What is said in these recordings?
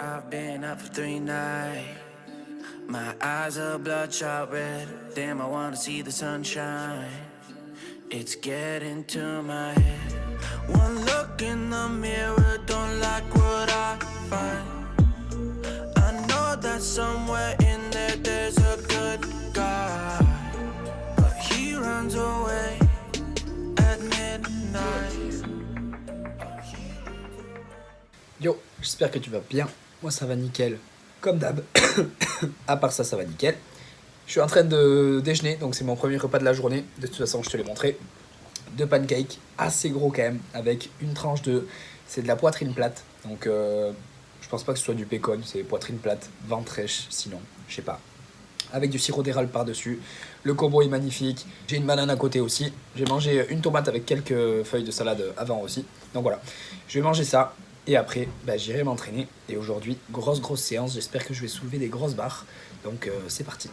I've been up for 3 nights. My eyes are bloodshot red. Damn, I wanna see the sunshine. It's getting to my head. One look in the mirror, don't like what I find. I know that somewhere in there there's a good guy, but he runs away at midnight. Yo, j'espère que tu vas bien. Moi ça va nickel, comme d'hab. À part ça, ça va nickel. Je suis en train de déjeuner, donc c'est mon premier repas de la journée. De toute façon, je te l'ai montré. 2 pancakes, assez gros quand même, avec une tranche de... C'est de la poitrine plate, donc je pense pas que ce soit du bacon, c'est poitrine plate, ventrèche sinon, je sais pas. Avec du sirop d'érable par-dessus. Le combo est magnifique. J'ai une banane à côté aussi. J'ai mangé une tomate avec quelques feuilles de salade avant aussi. Donc voilà, je vais manger ça. Et après, j'irai m'entraîner. Et aujourd'hui, grosse séance. J'espère que je vais soulever des grosses barres. Donc c'est parti.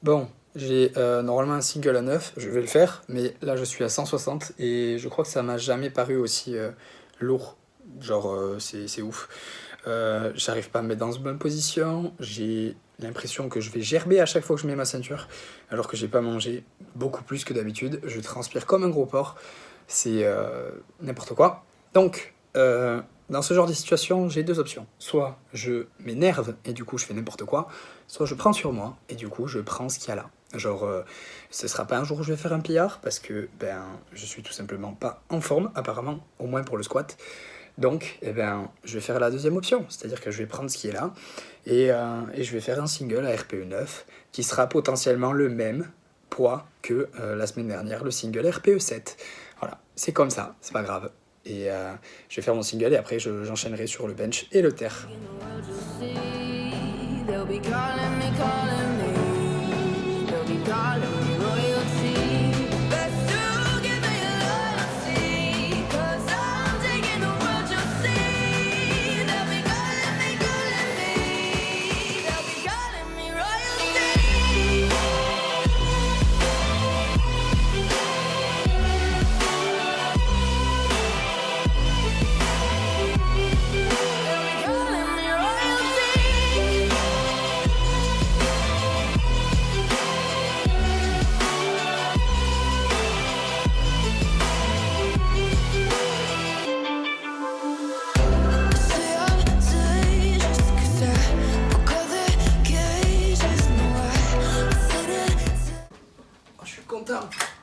Bon, j'ai normalement un single à 9, je vais le faire, mais là je suis à 160 et je crois que ça m'a jamais paru aussi lourd. Genre, c'est ouf. J'arrive pas à me mettre dans une bonne position, j'ai l'impression que je vais gerber à chaque fois que je mets ma ceinture, alors que j'ai pas mangé beaucoup plus que d'habitude. Je transpire comme un gros porc, c'est n'importe quoi. Donc, dans ce genre de situation, j'ai 2 options. Soit je m'énerve et du coup je fais n'importe quoi, soit je prends sur moi et du coup je prends ce qu'il y a là. Genre, ce sera pas un jour où je vais faire un pillard parce que je suis tout simplement pas en forme, apparemment, au moins pour le squat. Donc, je vais faire la deuxième option, c'est-à-dire que je vais prendre ce qui est là et je vais faire un single à RPE 9 qui sera potentiellement le même poids que la semaine dernière, le single RPE 7. Voilà, c'est comme ça, c'est pas grave. Et je vais faire mon single et après j'enchaînerai sur le bench et le terre.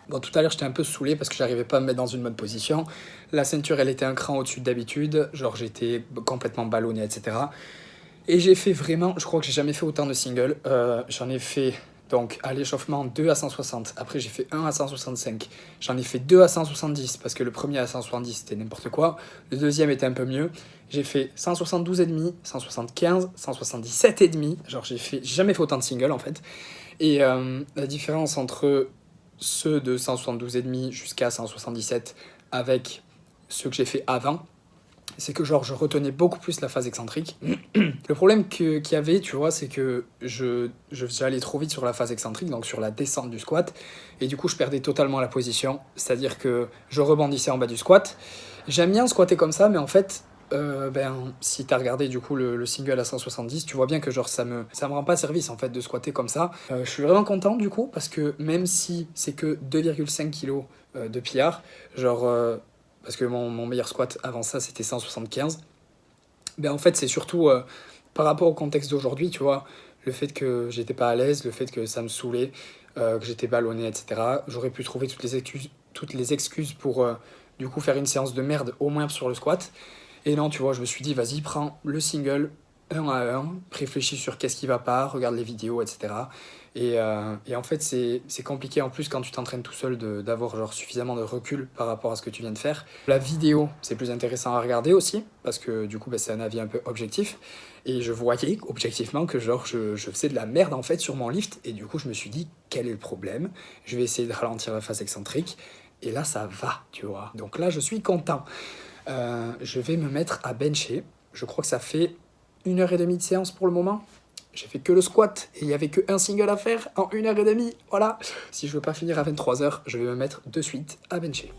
Bon, tout à l'heure, j'étais un peu saoulé parce que j'arrivais pas à me mettre dans une bonne position. La ceinture, elle était un cran au-dessus d'habitude. Genre, j'étais complètement ballonné, etc. Et j'ai fait vraiment... Je crois que j'ai jamais fait autant de singles. J'en ai fait, donc, à l'échauffement, 2 à 160. Après, j'ai fait 1 à 165. J'en ai fait 2 à 170 parce que le premier à 170, c'était n'importe quoi. Le deuxième était un peu mieux. J'ai fait 172,5, 175, 177,5. Genre, j'ai jamais fait autant de singles, en fait. Et la différence entre ceux de 172,5 jusqu'à 177 avec ceux que j'ai fait avant, c'est que genre je retenais beaucoup plus la phase excentrique. Le problème qu'il y avait, tu vois, c'est que j'allais trop vite sur la phase excentrique, donc sur la descente du squat, et du coup je perdais totalement la position, c'est-à-dire que je rebondissais en bas du squat. J'aime bien squatter comme ça, mais en fait, si t'as regardé du coup le single à 170, tu vois bien que genre ça me rend pas service en fait de squatter comme ça. Je suis vraiment content du coup parce que même si c'est que 2,5 kg de PR, genre parce que mon meilleur squat avant ça c'était 175, en fait c'est surtout par rapport au contexte d'aujourd'hui, tu vois, le fait que j'étais pas à l'aise, le fait que ça me saoulait, que j'étais ballonné, etc. J'aurais pu trouver toutes les excuses toutes les excuses pour du coup faire une séance de merde au moins sur le squat. Et non, tu vois, je me suis dit, vas-y, prends le single un à un, réfléchis sur qu'est-ce qui va pas, regarde les vidéos, etc. Et en fait, c'est compliqué en plus quand tu t'entraînes tout seul d'avoir genre suffisamment de recul par rapport à ce que tu viens de faire. La vidéo, c'est plus intéressant à regarder aussi, parce que du coup, bah, c'est un avis un peu objectif. Et je voyais objectivement que genre je faisais de la merde en fait sur mon lift. Et du coup, je me suis dit, quel est le problème? Je vais essayer de ralentir la phase excentrique. Et là, ça va, tu vois. Donc là, je suis content. Je vais me mettre à bencher. Je crois que ça fait 1h30 de séance pour le moment. J'ai fait que le squat et il n'y avait qu'un single à faire en 1h30. Voilà. Si je veux pas finir à 23h, je vais me mettre de suite à bencher.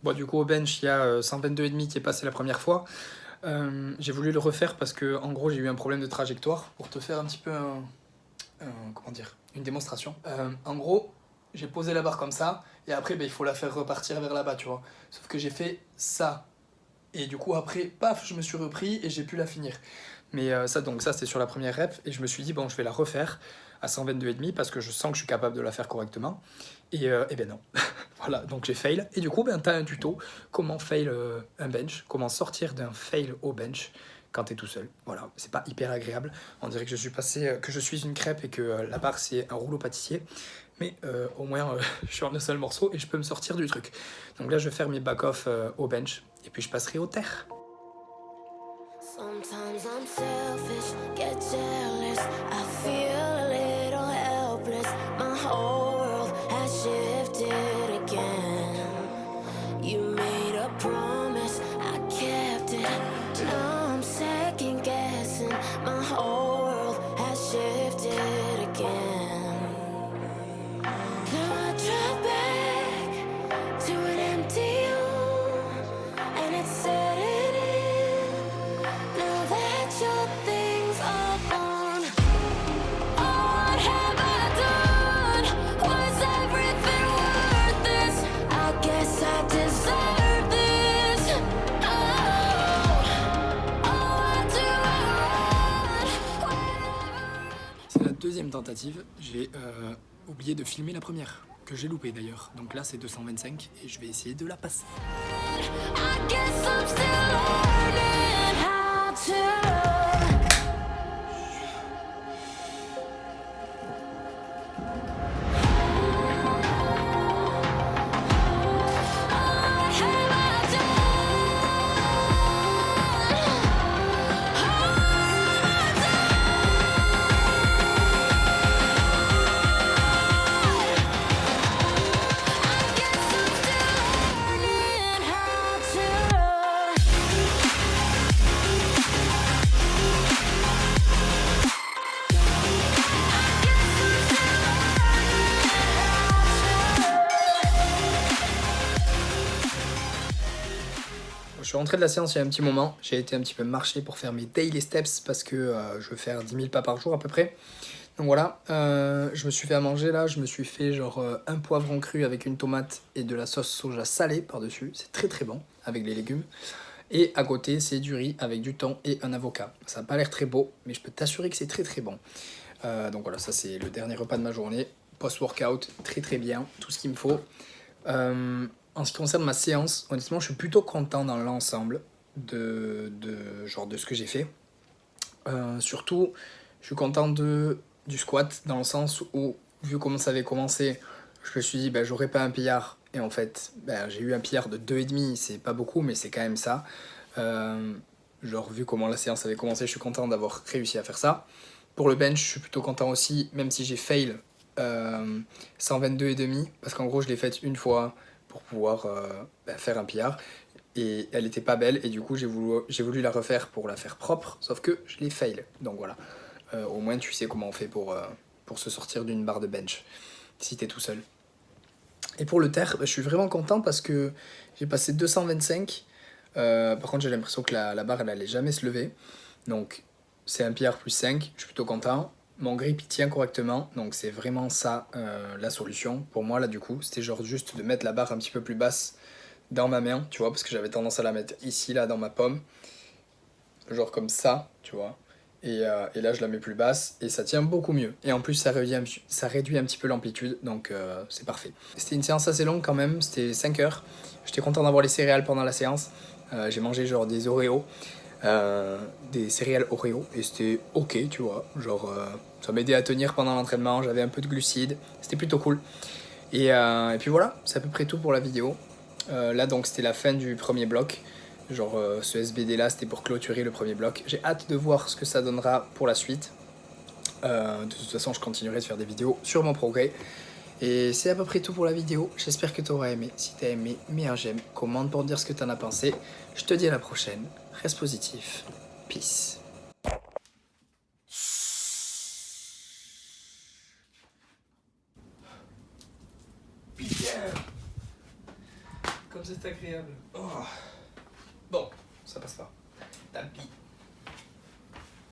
Bon, du coup, au bench, il y a 122,5 qui est passé la première fois. J'ai voulu le refaire parce que, en gros, j'ai eu un problème de trajectoire. Pour te faire un petit peu comment dire, une démonstration. En gros, j'ai posé la barre comme ça, et après, ben, il faut la faire repartir vers là-bas, tu vois. Sauf que j'ai fait ça. Et du coup, après, paf, je me suis repris et j'ai pu la finir. Mais ça, c'était sur la première rep, et je me suis dit, bon, je vais la refaire à 122,5 parce que je sens que je suis capable de la faire correctement. Et ben non. Voilà, donc j'ai fail. Et du coup, ben, t'as un tuto, comment fail un bench, comment sortir d'un fail au bench quand t'es tout seul. Voilà, c'est pas hyper agréable. On dirait que je suis une crêpe et que la barre c'est un rouleau pâtissier. Mais au moins, je suis en un seul morceau et je peux me sortir du truc. Donc là, je vais faire mes back-off au bench et puis je passerai au terre. Sometimes I'm selfish, get jealous. I feel a little helpless. My whole world has shifted again. You made a promise, I kept it. Now I'm second guessing. My whole world has shifted again. Now I drive back to an empty room, and it's setting in. Now that your things are gone, oh, what have I done? Was everything worth this? I guess I deserve this. Oh, do I run? C'est la deuxième tentative. J'ai oublié de filmer la première, que j'ai loupée d'ailleurs. Donc là, c'est 225 et je vais essayer de la passer. I guess I'm still learning how to love. What have I I guess I'm still learning how to love. Je suis rentré de la séance il y a un petit moment. J'ai été un petit peu marcher pour faire mes daily steps parce que je veux faire 10 000 pas par jour à peu près. Donc voilà, je me suis fait à manger là. Je me suis fait genre un poivron cru avec une tomate et de la sauce soja salée par-dessus. C'est très très bon avec les légumes. Et à côté, c'est du riz avec du thon et un avocat. Ça n'a pas l'air très beau, mais je peux t'assurer que c'est très très bon. Donc voilà, ça c'est le dernier repas de ma journée. Post-workout, très très bien, tout ce qu'il me faut. En ce qui concerne ma séance, honnêtement, je suis plutôt content dans l'ensemble de ce que j'ai fait. Surtout, je suis content du squat, dans le sens où, vu comment ça avait commencé, je me suis dit, bah, j'aurais pas un pillard Et en fait, j'ai eu un PR de 2,5, c'est pas beaucoup, mais c'est quand même ça. Genre, vu comment la séance avait commencé, je suis content d'avoir réussi à faire ça. Pour le bench, je suis plutôt content aussi, même si j'ai fail 122,5, parce qu'en gros, je l'ai faite une fois pour pouvoir faire un PR. Et elle était pas belle, et du coup, j'ai voulu la refaire pour la faire propre, sauf que je l'ai fail. Donc voilà. Au moins, tu sais comment on fait pour se sortir d'une barre de bench, si t'es tout seul. Et pour le terre, je suis vraiment content parce que j'ai passé 225. Par contre, j'ai l'impression que la barre, elle allait jamais se lever. Donc, c'est un PR plus 5, je suis plutôt content. Mon grip, il tient correctement, donc c'est vraiment ça la solution. Pour moi, là, du coup, c'était genre juste de mettre la barre un petit peu plus basse dans ma main, tu vois, parce que j'avais tendance à la mettre ici, là, dans ma paume. Genre comme ça, tu vois. Et là, je la mets plus basse et ça tient beaucoup mieux. Et en plus, ça réduit un petit peu l'amplitude, donc c'est parfait. C'était une séance assez longue quand même, c'était 5 heures. J'étais content d'avoir les céréales pendant la séance. J'ai mangé genre des Oreos, des céréales Oreos, et c'était ok, tu vois. Genre, ça m'aidait à tenir pendant l'entraînement, j'avais un peu de glucides, c'était plutôt cool. Et puis voilà, c'est à peu près tout pour la vidéo. Là, donc, c'était la fin du premier bloc. Genre ce SBD là c'était pour clôturer le premier bloc. J'ai hâte de voir ce que ça donnera pour la suite. De toute façon je continuerai de faire des vidéos sur mon progrès. Et c'est à peu près tout pour la vidéo. J'espère que tu auras aimé. Si tu as aimé, mets un j'aime, commente pour me dire ce que tu en as pensé. Je te dis à la prochaine. Reste positif. Peace. Putain, comme c'est agréable. Oh. Bon, ça passe pas. Tant pis.